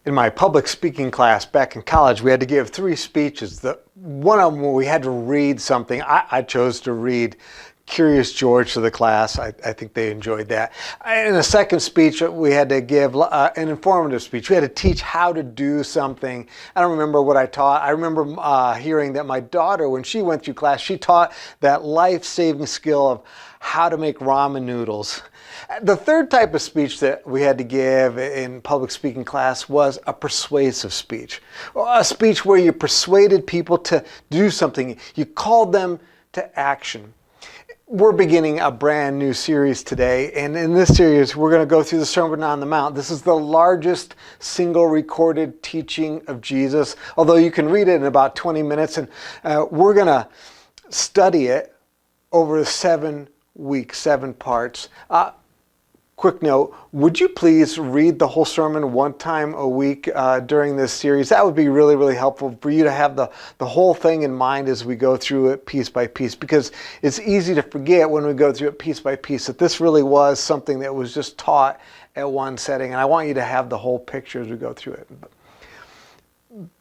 In my public speaking class back in college, we had to give 3 speeches. One of them, we had to read something. I chose to read Curious George to the class. I think they enjoyed that. In the second speech, we had to give an informative speech. We had to teach how to do something. I don't remember what I taught. I remember hearing that my daughter, when she went through class, she taught that life-saving skill of how to make ramen noodles. The third type of speech that we had to give in public speaking class was a persuasive speech. A speech where you persuaded people to do something. You called them to action. We're beginning a brand new series today, and in this series we're going to go through the Sermon on the Mount. This is the largest single recorded teaching of Jesus, although you can read it in about 20 minutes, and we're going to study it over 7 weeks, 7 parts. Quick note, would you please read the whole sermon one time a week during this series? That would be really, really helpful for you to have the whole thing in mind as we go through it piece by piece, because it's easy to forget when we go through it piece by piece that this really was something that was just taught at one setting, and I want you to have the whole picture as we go through it.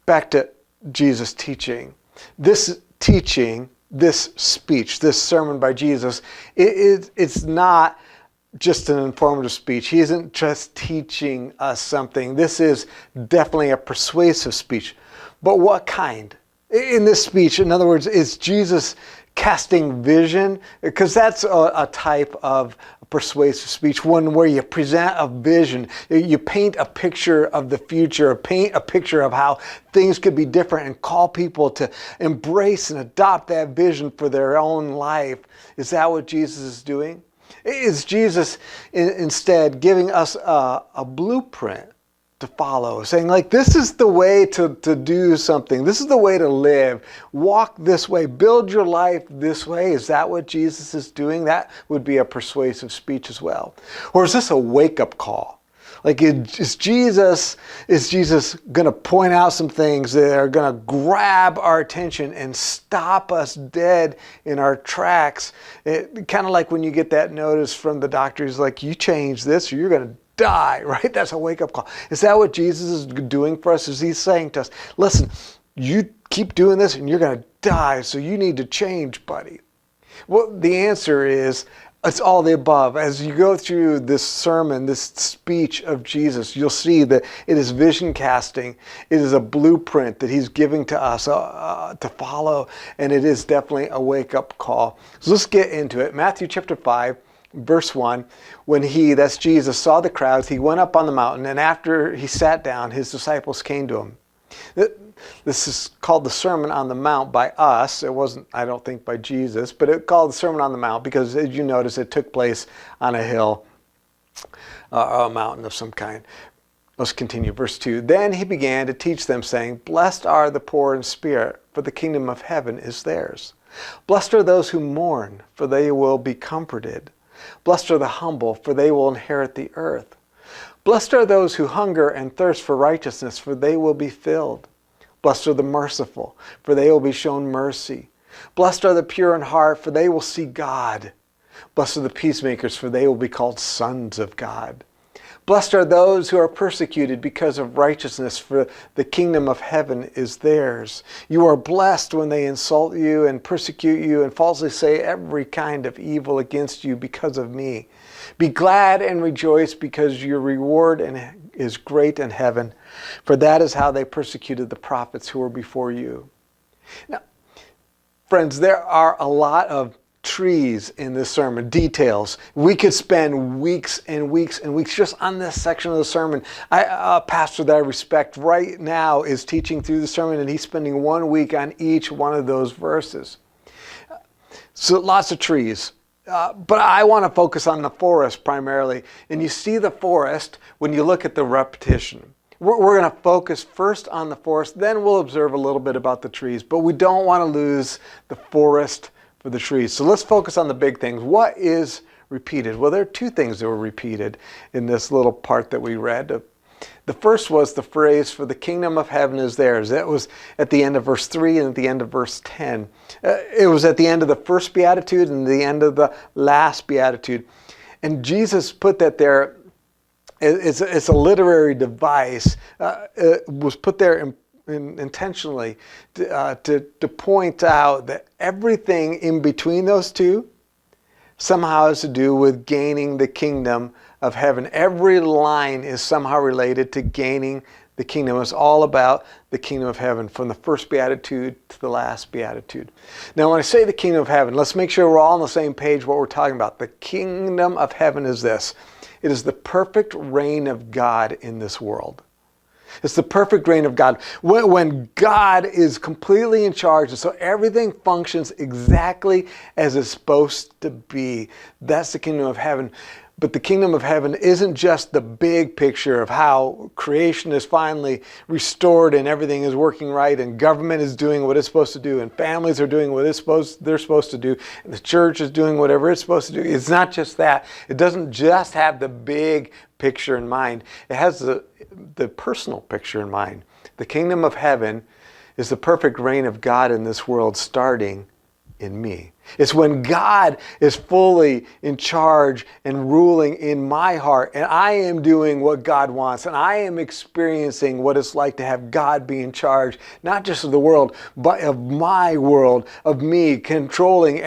Back to Jesus' teaching. This teaching, this speech, this sermon by Jesus, it's not just an informative speech. He isn't just teaching us something. This is definitely a persuasive speech. But what kind? In this speech, in other words, is Jesus casting vision? Because that's a type of persuasive speech, one where you present a vision. You paint a picture of the future, paint a picture of how things could be different, and call people to embrace and adopt that vision for their own life. Is that what Jesus is doing? Is Jesus instead giving us a blueprint to follow, saying like, this is the way to do something. This is the way to live. Walk this way. Build your life this way. Is that what Jesus is doing? That would be a persuasive speech as well. Or is this a wake-up call? Like, is Jesus going to point out some things that are going to grab our attention and stop us dead in our tracks? Kind of like when you get that notice from the doctor, he's like, you change this or you're going to die, right? That's a wake-up call. Is that what Jesus is doing for us? Is he saying to us, listen, you keep doing this and you're going to die, so you need to change, buddy? Well, the answer is, it's all the above. As you go through this sermon, this speech of Jesus, you'll see that it is vision casting. It is a blueprint that he's giving to us to follow, and it is definitely a wake-up call. So let's get into it. Matthew chapter 5, verse 1, when that's Jesus, saw the crowds, he went up on the mountain, and after he sat down, his disciples came to him. This is called the Sermon on the Mount by us. It wasn't, I don't think, by Jesus, but it's called the Sermon on the Mount because, as you notice, it took place on a hill, a mountain of some kind. Let's continue. Verse 2, then he began to teach them, saying, blessed are the poor in spirit, for the kingdom of heaven is theirs. Blessed are those who mourn, for they will be comforted. Blessed are the humble, for they will inherit the earth. Blessed are those who hunger and thirst for righteousness, for they will be filled. Blessed are the merciful, for they will be shown mercy. Blessed are the pure in heart, for they will see God. Blessed are the peacemakers, for they will be called sons of God. Blessed are those who are persecuted because of righteousness, for the kingdom of heaven is theirs. You are blessed when they insult you and persecute you and falsely say every kind of evil against you because of me. Be glad and rejoice, because your reward is great in heaven, for that is how they persecuted the prophets who were before you. Now, friends, there are a lot of trees in this sermon, details. We could spend weeks and weeks and weeks just on this section of the sermon. A pastor that I respect right now is teaching through the sermon, and he's spending 1 week on each one of those verses. So lots of trees. But I want to focus on the forest primarily. And you see the forest when you look at the repetition. We're going to focus first on the forest, then we'll observe a little bit about the trees. But we don't want to lose the forest for the trees. So let's focus on the big things. What is repeated? Well, there are 2 things that were repeated in this little part that we read. The first was the phrase, for the kingdom of heaven is theirs. That was at the end of verse 3 and at the end of verse 10. It was at the end of the first beatitude and the end of the last beatitude. And Jesus put that there it's a literary device. It was put there intentionally to point out that everything in between those two somehow has to do with gaining the kingdom of heaven. Every line is somehow related to gaining the kingdom. It's all about the kingdom of heaven, from the first beatitude to the last beatitude. Now, when I say the kingdom of heaven, let's make sure we're all on the same page what we're talking about. The kingdom of heaven is this. It is the perfect reign of God in this world. It's the perfect reign of God. When God is completely in charge, and so everything functions exactly as it's supposed to be. That's the kingdom of heaven. But the kingdom of heaven isn't just the big picture of how creation is finally restored and everything is working right and government is doing what it's supposed to do and families are doing what they're supposed to do and the church is doing whatever it's supposed to do. It's not just that. It doesn't just have the big picture in mind. It has the personal picture in mind. The kingdom of heaven is the perfect reign of God in this world starting in me. It's when God is fully in charge and ruling in my heart, and I am doing what God wants, and I am experiencing what it's like to have God be in charge, not just of the world, but of my world, of me controlling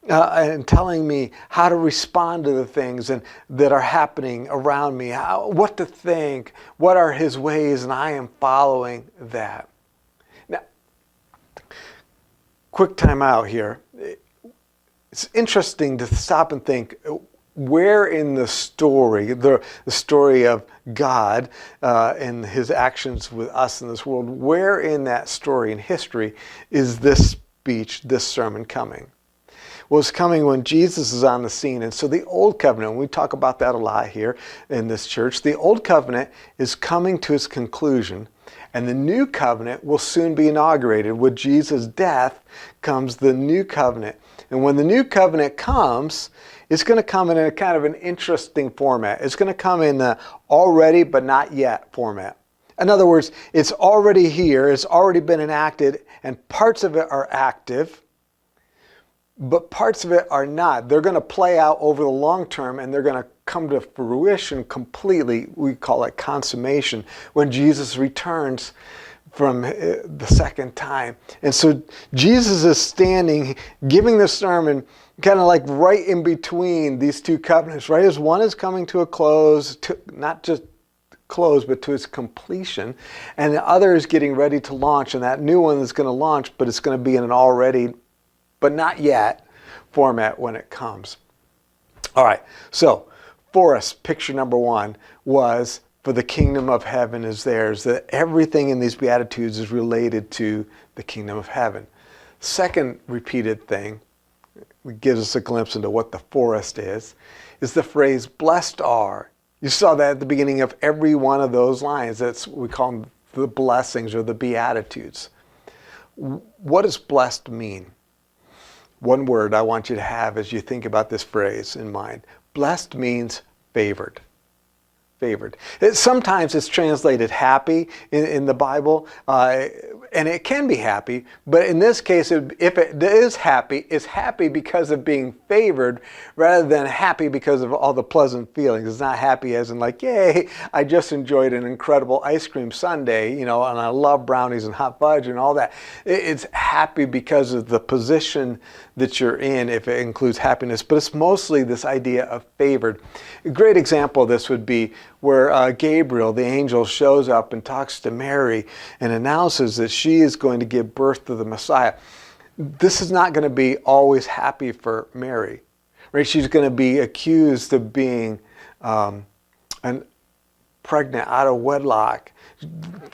and telling me how to respond to the things that are happening around me, what to think, what are His ways, and I am following that. Now, quick time out here. It's interesting to stop and think, where in the story, the story of God and His actions with us in this world, where in that story in history is this speech, this sermon coming? Well, it's coming when Jesus is on the scene. And so the Old Covenant, we talk about that a lot here in this church, the Old Covenant is coming to its conclusion. And the New Covenant will soon be inaugurated. With Jesus' death comes the New Covenant. And when the New Covenant comes, it's going to come in a kind of an interesting format. It's going to come in the already but not yet format. In other words, it's already here, it's already been enacted, and parts of it are active, but parts of it are not. They're going to play out over the long term, and they're going to come to fruition completely. We call it consummation, when Jesus returns from the second time. And so Jesus is standing, giving the sermon, kind of like right in between these two covenants, right as one is coming to a close, not just close, but to its completion, and the other is getting ready to launch, and that new one is going to launch, but it's going to be in an already but not yet format when it comes. All right, so for us, picture number one was, for the kingdom of heaven is theirs, that everything in these Beatitudes is related to the kingdom of heaven. Second repeated thing, it gives us a glimpse into what the forest is the phrase, blessed are. You saw that at the beginning of every one of those lines. That's what we call them, the blessings or the Beatitudes. What does blessed mean? One word I want you to have as you think about this phrase in mind. Blessed means favored. Favored. Sometimes it's translated happy in the Bible, and it can be happy, but in this case, if it is happy, it's happy because of being favored rather than happy because of all the pleasant feelings. It's not happy as in like, yay, I just enjoyed an incredible ice cream sundae, and I love brownies and hot fudge and all that. It's happy because of the position that you're in, if it includes happiness, but it's mostly this idea of favored. A great example of this would be where Gabriel, the angel, shows up and talks to Mary and announces that she is going to give birth to the Messiah. This is not going to be always happy for Mary, right? She's going to be accused of being pregnant out of wedlock.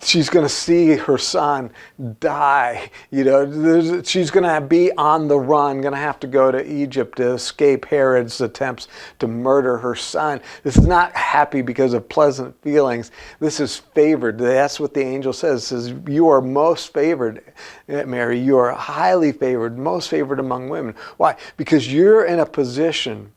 She's going to see her son die. She's going to be on the run, going to have to go to Egypt to escape Herod's attempts to murder her son. This is not happy because of pleasant feelings. This is favored. That's what the angel says. It says, you are most favored, Mary. You are highly favored, most favored among women. Why? Because you're in a position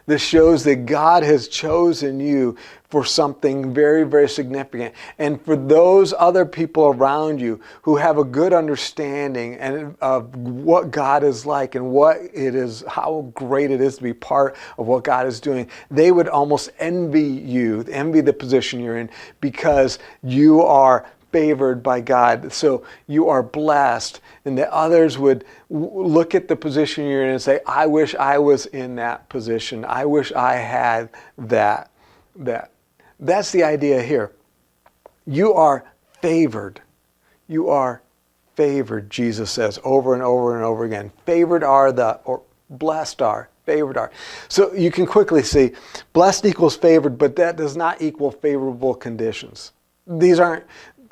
that shows that God has chosen you for something very, very significant. And for those other people around you who have a good understanding of what God is like and what it is, how great it is to be part of what God is doing, they would almost envy you, envy the position you're in, because you are favored by God. So you are blessed, and the others would look at the position you're in and say, I wish I was in that position. I wish I had that. That's the idea here. You are favored. You are favored, Jesus says over and over and over again. Favored are or blessed are, favored are. So you can quickly see, blessed equals favored, but that does not equal favorable conditions. These aren't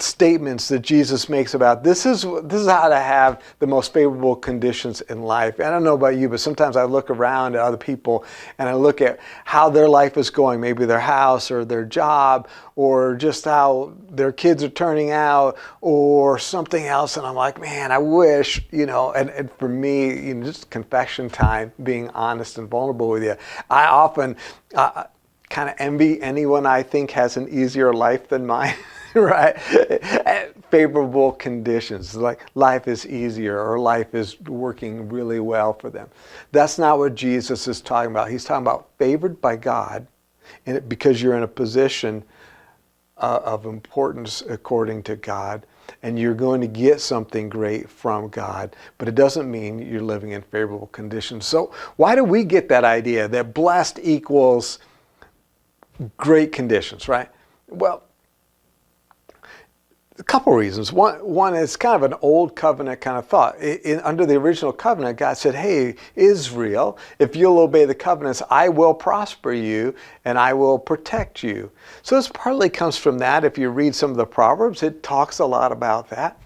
statements that Jesus makes about this is how to have the most favorable conditions in life. I don't know about you, but sometimes I look around at other people and I look at how their life is going, maybe their house or their job, or just how their kids are turning out or something else, and I'm like, man, I wish, and for me, just confession time, being honest and vulnerable with you, I often kind of envy anyone I think has an easier life than mine. Right? Favorable conditions, like life is easier or life is working really well for them. That's not what Jesus is talking about. He's talking about favored by God, and because you're in a position of importance according to God, and you're going to get something great from God, but it doesn't mean you're living in favorable conditions. So why do we get that idea that blessed equals great conditions, right? Well, a couple reasons. One is kind of an old covenant kind of thought. Under the original covenant, God said, hey, Israel, if you'll obey the covenants, I will prosper you and I will protect you. So this partly comes from that. If you read some of the Proverbs, it talks a lot about that.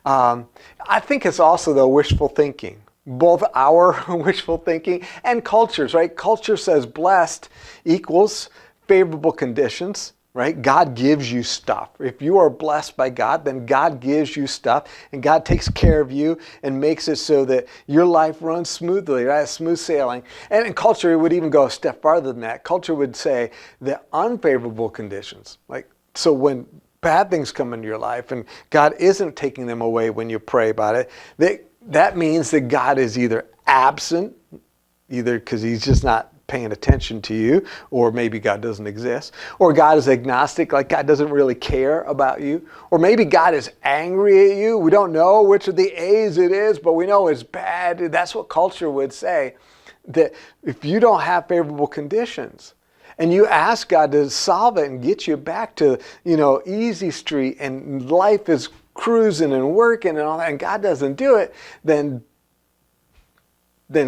I think it's also, though, wishful thinking. Both our wishful thinking and culture's, right? Culture says blessed equals favorable conditions. Right? God gives you stuff. If you are blessed by God, then God gives you stuff, and God takes care of you and makes it so that your life runs smoothly, right? Smooth sailing. And in culture, would even go a step farther than that. Culture would say that unfavorable conditions, so when bad things come into your life and God isn't taking them away when you pray about it, that means that God is either absent, either because he's just not paying attention to you, or maybe God doesn't exist, or God is agnostic, like God doesn't really care about you, or maybe God is angry at you. We don't know which of the A's it is, but we know it's bad. That's what culture would say, that if you don't have favorable conditions and you ask God to solve it and get you back to, easy street and life is cruising and working and all that, and God doesn't do it, then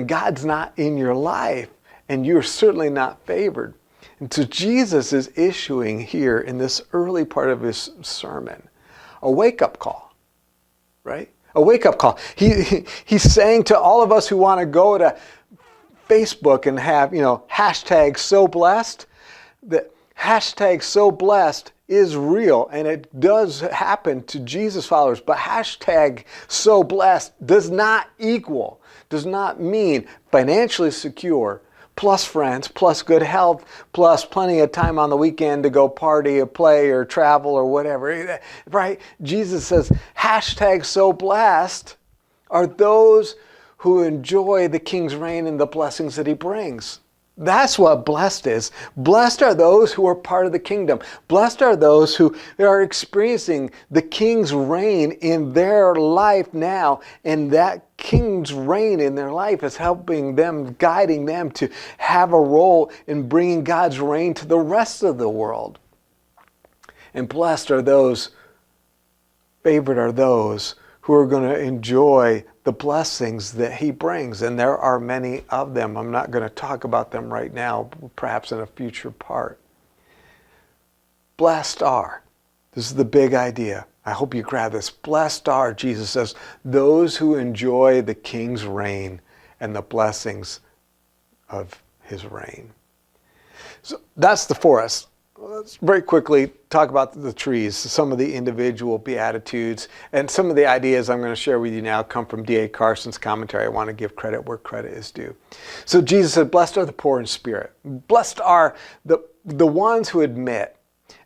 God's not in your life. And you're certainly not favored. And so Jesus is issuing here in this early part of his sermon a wake-up call, right? A wake-up call. He's saying to all of us who want to go to Facebook and have, hashtag so blessed, that hashtag so blessed is real, and it does happen to Jesus followers, but hashtag so blessed does not mean financially secure, plus friends, plus good health, plus plenty of time on the weekend to go party or play or travel or whatever, right? Jesus says, hashtag so blessed are those who enjoy the King's reign and the blessings that he brings. That's what blessed is. Blessed are those who are part of the kingdom. Blessed are those who are experiencing the King's reign in their life now, and that King's reign in their life is helping them, guiding them to have a role in bringing God's reign to the rest of the world. And blessed are those, favored are those who are going to enjoy the blessings that he brings. And there are many of them. I'm not going to talk about them right now, perhaps in a future part. Blessed are. This is the big idea. I hope you grab this. Blessed are, Jesus says, those who enjoy the King's reign and the blessings of his reign. So that's the for us. Let's very quickly talk about the trees, some of the individual Beatitudes, and some of the ideas I'm going to share with you now come from D.A. Carson's commentary. I want to give credit where credit is due. So Jesus said, blessed are the poor in spirit. Blessed are the ones who admit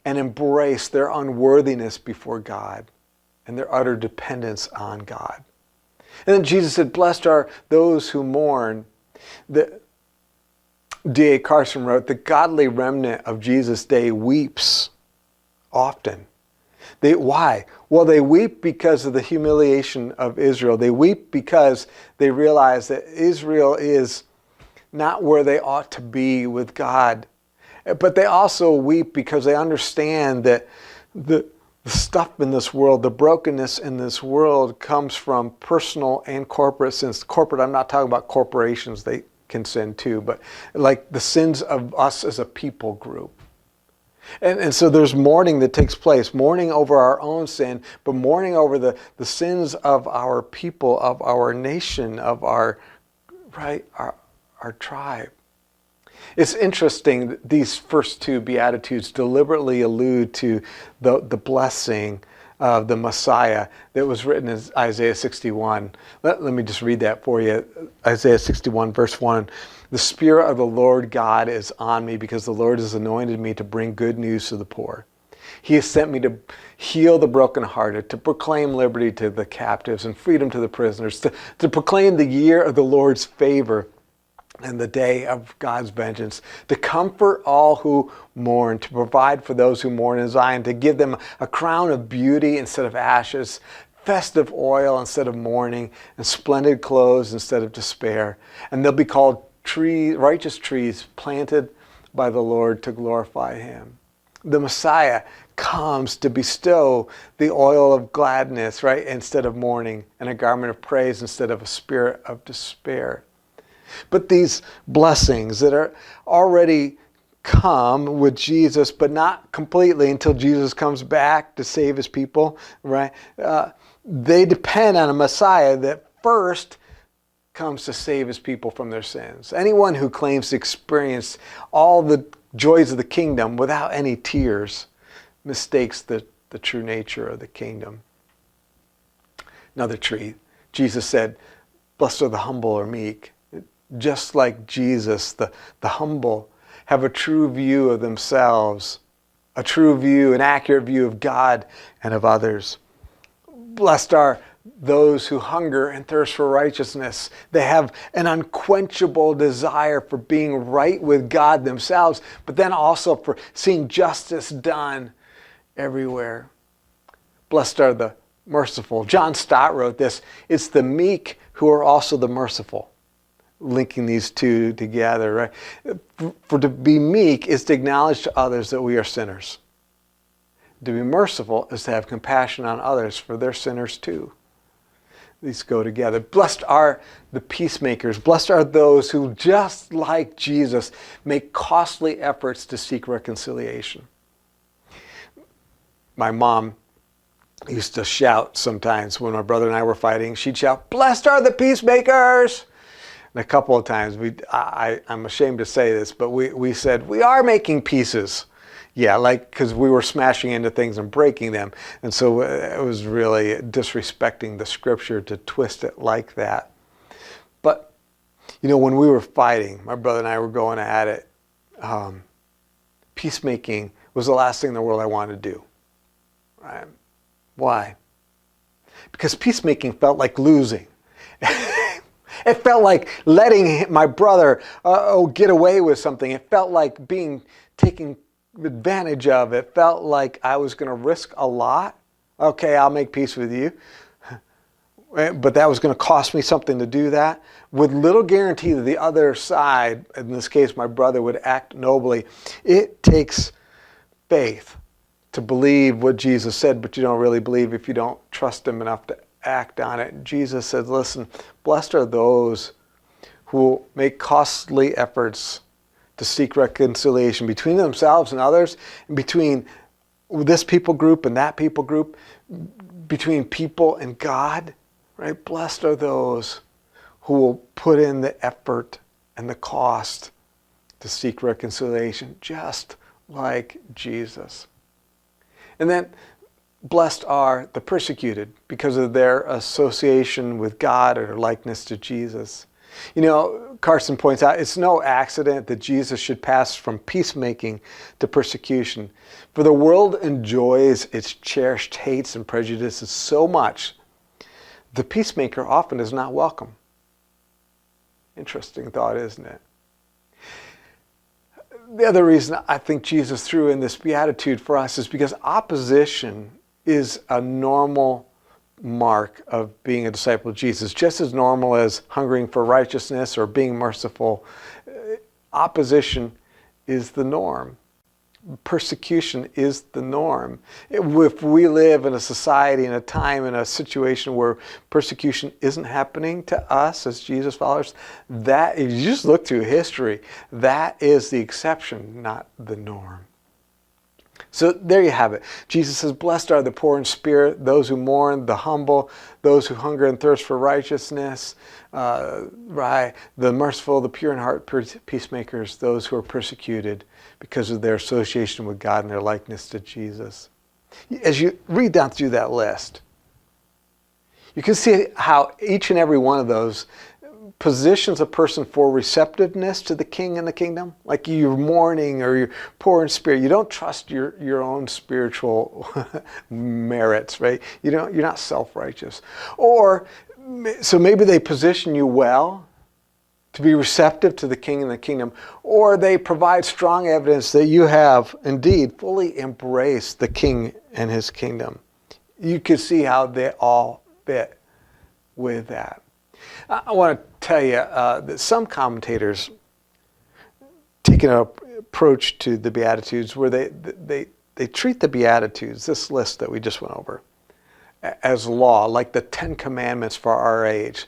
and embrace their unworthiness before God and their utter dependence on God. And then Jesus said, blessed are those who mourn. D.A. Carson wrote, the godly remnant of Jesus' day weeps often. Why? Well, they weep because of the humiliation of Israel. They weep because they realize that Israel is not where they ought to be with God. But they also weep because they understand that the stuff in this world, the brokenness in this world comes from personal and corporate sins. Corporate, I'm not talking about corporations. They can sin too, but like the sins of us as a people group. And so there's mourning that takes place, mourning over our own sin, but mourning over the sins of our people, of our nation, of our tribe. It's interesting that these first two Beatitudes deliberately allude to the blessing of the Messiah that was written in Isaiah 61. Let me just read that for you. Isaiah 61 verse 1. The Spirit of the Lord God is on me because the Lord has anointed me to bring good news to the poor. He has sent me to heal the brokenhearted, to proclaim liberty to the captives and freedom to the prisoners, to proclaim the year of the Lord's favor and the day of God's vengeance, to comfort all who mourn, to provide for those who mourn in Zion, to give them a crown of beauty instead of ashes, festive oil instead of mourning, and splendid clothes instead of despair. And they'll be called righteous trees planted by the Lord to glorify Him. The Messiah comes to bestow the oil of gladness, right, instead of mourning, and a garment of praise instead of a spirit of despair. But these blessings that are already come with Jesus, but not completely until Jesus comes back to save His people, right? They depend on a Messiah that first comes to save His people from their sins. Anyone who claims to experience all the joys of the kingdom without any tears mistakes the true nature of the kingdom. Another tree. Jesus said, blessed are the humble or meek. Just like Jesus, the humble have a true view of themselves, a true view, an accurate view of God and of others. Blessed are those who hunger and thirst for righteousness. They have an unquenchable desire for being right with God themselves, but then also for seeing justice done everywhere. Blessed are the merciful. John Stott wrote this, it's the meek who are also the merciful. Linking these two together, right? For to be meek is to acknowledge to others that we are sinners. To be merciful is to have compassion on others, for they're sinners too. These go together. Blessed are the peacemakers. Blessed are those who, just like Jesus, make costly efforts to seek reconciliation. My mom used to shout sometimes when my brother and I were fighting. She'd shout, blessed are the peacemakers. And a couple of times, I'm ashamed to say this, but we said, we are making pieces. Yeah, because we were smashing into things and breaking them. And so it was really disrespecting the scripture to twist it like that. But, when we were fighting, my brother and I were going at it, peacemaking was the last thing in the world I wanted to do. Right? Why? Because peacemaking felt like losing. It felt like letting my brother get away with something. It felt like taken advantage of. It felt like I was going to risk a lot. Okay, I'll make peace with you. But that was going to cost me something to do that. With little guarantee that the other side, in this case my brother, would act nobly. It takes faith to believe what Jesus said, but you don't really believe if you don't trust Him enough to act on it. Jesus said, listen, blessed are those who make costly efforts to seek reconciliation between themselves and others, and between this people group and that people group, between people and God, right? Blessed are those who will put in the effort and the cost to seek reconciliation, just like Jesus. And then blessed are the persecuted because of their association with God or likeness to Jesus. You know, Carson points out it's no accident that Jesus should pass from peacemaking to persecution. For the world enjoys its cherished hates and prejudices so much, the peacemaker often is not welcome. Interesting thought, isn't it? The other reason I think Jesus threw in this beatitude for us is because opposition is a normal mark of being a disciple of Jesus, just as normal as hungering for righteousness or being merciful. Opposition is the norm. Persecution is the norm. If we live in a society, in a time, in a situation where persecution isn't happening to us as Jesus followers, that, if you just look through history, that is the exception, not the norm. So there you have it. Jesus says, blessed are the poor in spirit, those who mourn, the humble, those who hunger and thirst for righteousness, the merciful, the pure in heart, peacemakers, those who are persecuted because of their association with God and their likeness to Jesus. As you read down through that list, you can see how each and every one of those positions a person for receptiveness to the king and the kingdom. Like you're mourning or you're poor in spirit. You don't trust your own spiritual merits, right? You're not self-righteous. Or, so maybe they position you well to be receptive to the king and the kingdom, or they provide strong evidence that you have indeed fully embraced the king and his kingdom. You can see how they all fit with that. I want to tell you that some commentators take an approach to the Beatitudes where they treat the Beatitudes, this list that we just went over, as law, like the Ten Commandments for our age.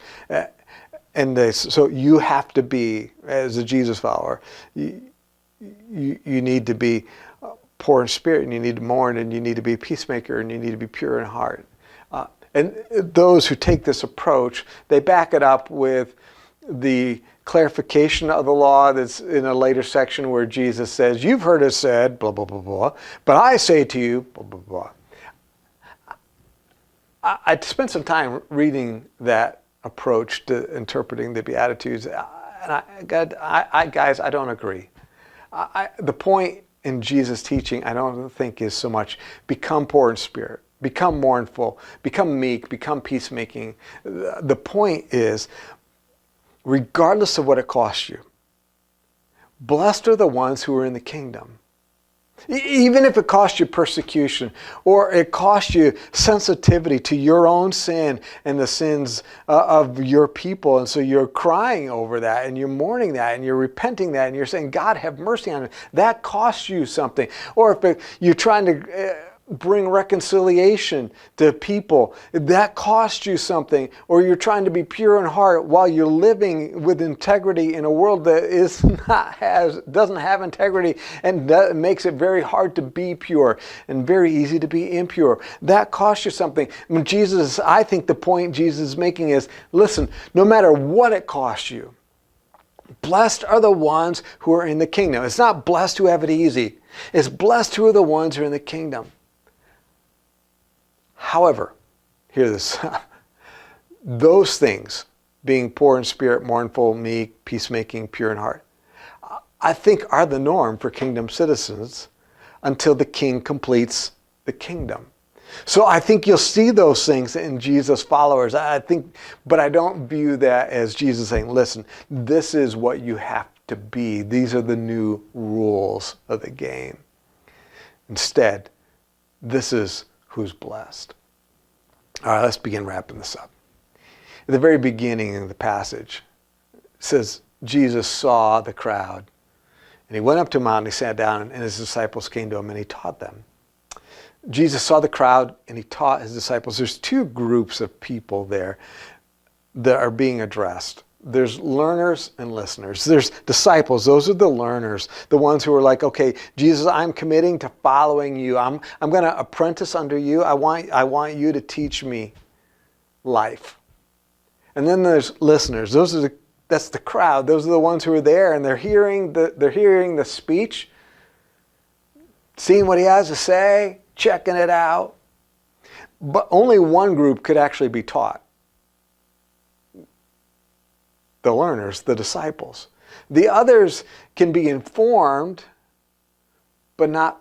So you have to be, as a Jesus follower, you need to be poor in spirit, and you need to mourn, and you need to be a peacemaker, and you need to be pure in heart. And those who take this approach, they back it up with the clarification of the law that's in a later section where Jesus says, you've heard it said, blah, blah, blah, blah, but I say to you, blah, blah, blah. I spent some time reading that approach to interpreting the Beatitudes, and guys, I don't agree. The point in Jesus' teaching, I don't think is so much become poor in spirit, become mournful, become meek, become peacemaking. The point is, regardless of what it costs you, blessed are the ones who are in the kingdom. Even if it costs you persecution, or it costs you sensitivity to your own sin and the sins of your people, and so you're crying over that, and you're mourning that, and you're repenting that, and you're saying, God, have mercy on it. That costs you something. Or if you're trying to bring reconciliation to people, that costs you something. Or you're trying to be pure in heart while you're living with integrity in a world that doesn't have integrity, and that makes it very hard to be pure and very easy to be impure. That costs you something. When I think the point Jesus is making is, listen, no matter what it costs you, blessed are the ones who are in the kingdom. It's not blessed who have it easy. It's blessed who are the ones who are in the kingdom. However, hear this, those things, being poor in spirit, mournful, meek, peacemaking, pure in heart, I think are the norm for kingdom citizens until the king completes the kingdom. So I think you'll see those things in Jesus' followers. But I don't view that as Jesus saying, listen, this is what you have to be. These are the new rules of the game. Instead, this is who's blessed. All right, let's begin wrapping this up. At the very beginning of the passage, it says, Jesus saw the crowd, and he went up to a mountain, he sat down, and his disciples came to him, and he taught them. Jesus saw the crowd, and he taught his disciples. There's two groups of people there that are being addressed. There's learners and listeners. There's disciples. Those are the learners, the ones who are like, okay, Jesus, I'm committing to following you. I'm going to apprentice under you. I want you to teach me life. And then there's listeners. That's the crowd. Those are the ones who are there, and they're hearing the speech, seeing what he has to say, checking it out. But only one group could actually be taught. The learners, the disciples. The others can be informed, but not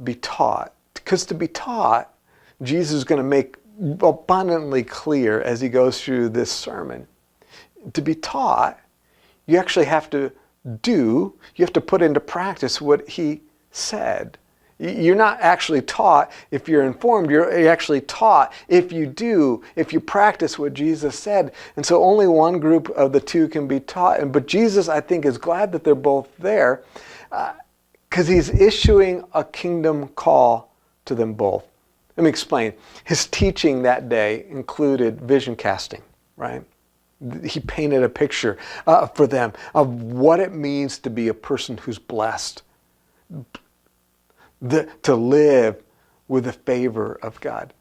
be taught. Because to be taught, Jesus is going to make abundantly clear as he goes through this sermon. To be taught, you actually have to you have to put into practice what he said. You're not actually taught if you're informed. You're actually taught if you practice what Jesus said. And so only one group of the two can be taught. But Jesus, I think, is glad that they're both there because he's issuing a kingdom call to them both. Let me explain. His teaching that day included vision casting, right? He painted a picture for them of what it means to be a person who's blessed, to live with the favor of God.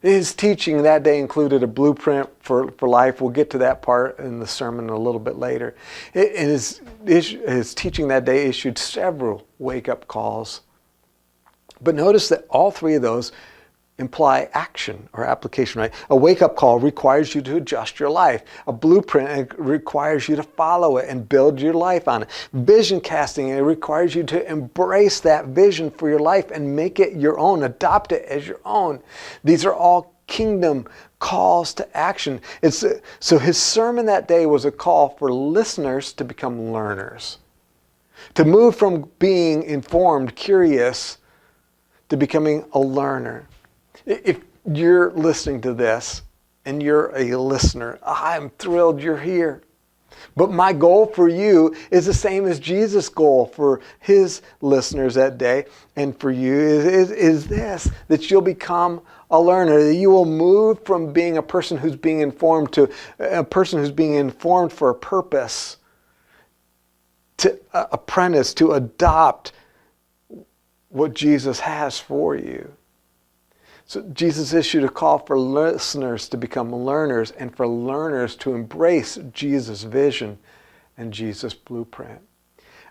His teaching that day included a blueprint for life. We'll get to that part in the sermon a little bit later. His teaching that day issued several wake-up calls. But notice that all three of those imply action or application, right? A wake-up call requires you to adjust your life. A blueprint requires you to follow it and build your life on it. Vision casting, it requires you to embrace that vision for your life and make it your own, adopt it as your own. These are all kingdom calls to action. So his sermon that day was a call for listeners to become learners, to move from being informed, curious, to becoming a learner. If you're listening to this and you're a listener, I'm thrilled you're here. But my goal for you is the same as Jesus' goal for his listeners that day and for you is this, that you'll become a learner, that you will move from being a person who's being informed to a person who's being informed for a purpose, to apprentice, to adopt what Jesus has for you. So Jesus issued a call for listeners to become learners and for learners to embrace Jesus' vision and Jesus' blueprint. And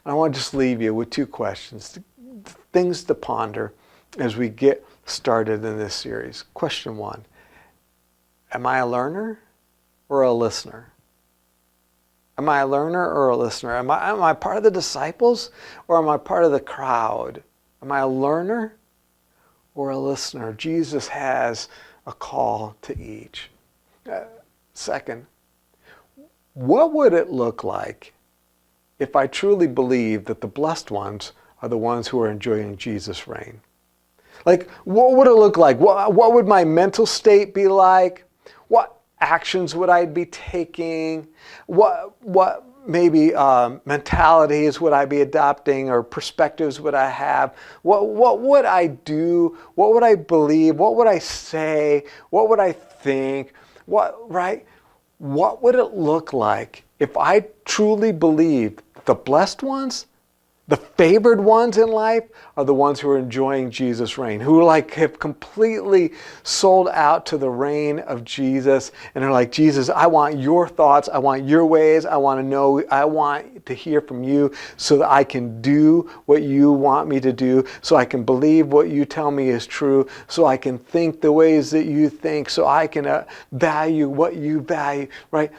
I want to just leave you with two questions, things to ponder as we get started in this series. Question one, am I a learner or a listener? Am I a learner or a listener? Am I part of the disciples or am I part of the crowd? Am I a learner or a listener? Jesus has a call to each. Second, what would it look like if I truly believed that the blessed ones are the ones who are enjoying Jesus' reign? Like, what would it look like? What would my mental state be like? What actions would I be taking? What maybe mentalities would I be adopting or perspectives would I have? What would I do? What would I believe? What would I say? What would I think? Right? What would it look like if I truly believed the blessed ones, the favored ones in life, are the ones who are enjoying Jesus' reign, who have completely sold out to the reign of Jesus and are like, Jesus, I want your thoughts, I want your ways, I want to know, I want to hear from you so that I can do what you want me to do, so I can believe what you tell me is true, so I can think the ways that you think, so I can value what you value, right?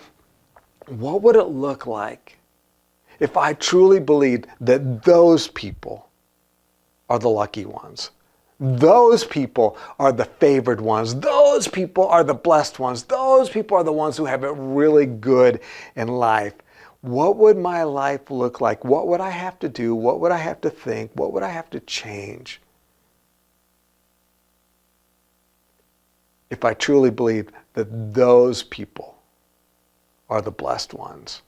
What would it look like if I truly believed that those people are the lucky ones? Those people are the favored ones. Those people are the blessed ones. Those people are the ones who have it really good in life. What would my life look like? What would I have to do? What would I have to think? What would I have to change if I truly believed that those people are the blessed ones?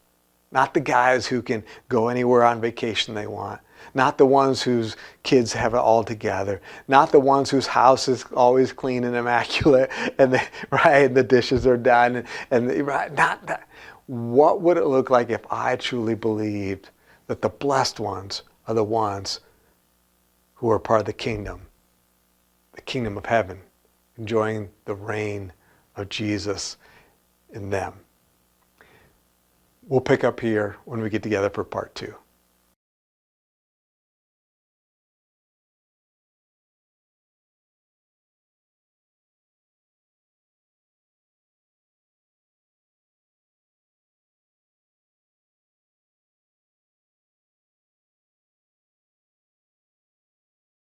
Not the guys who can go anywhere on vacation they want. Not the ones whose kids have it all together. Not the ones whose house is always clean and immaculate and the dishes are done. Not that. What would it look like if I truly believed that the blessed ones are the ones who are part of the kingdom of heaven, enjoying the reign of Jesus in them? We'll pick up here when we get together for part 2.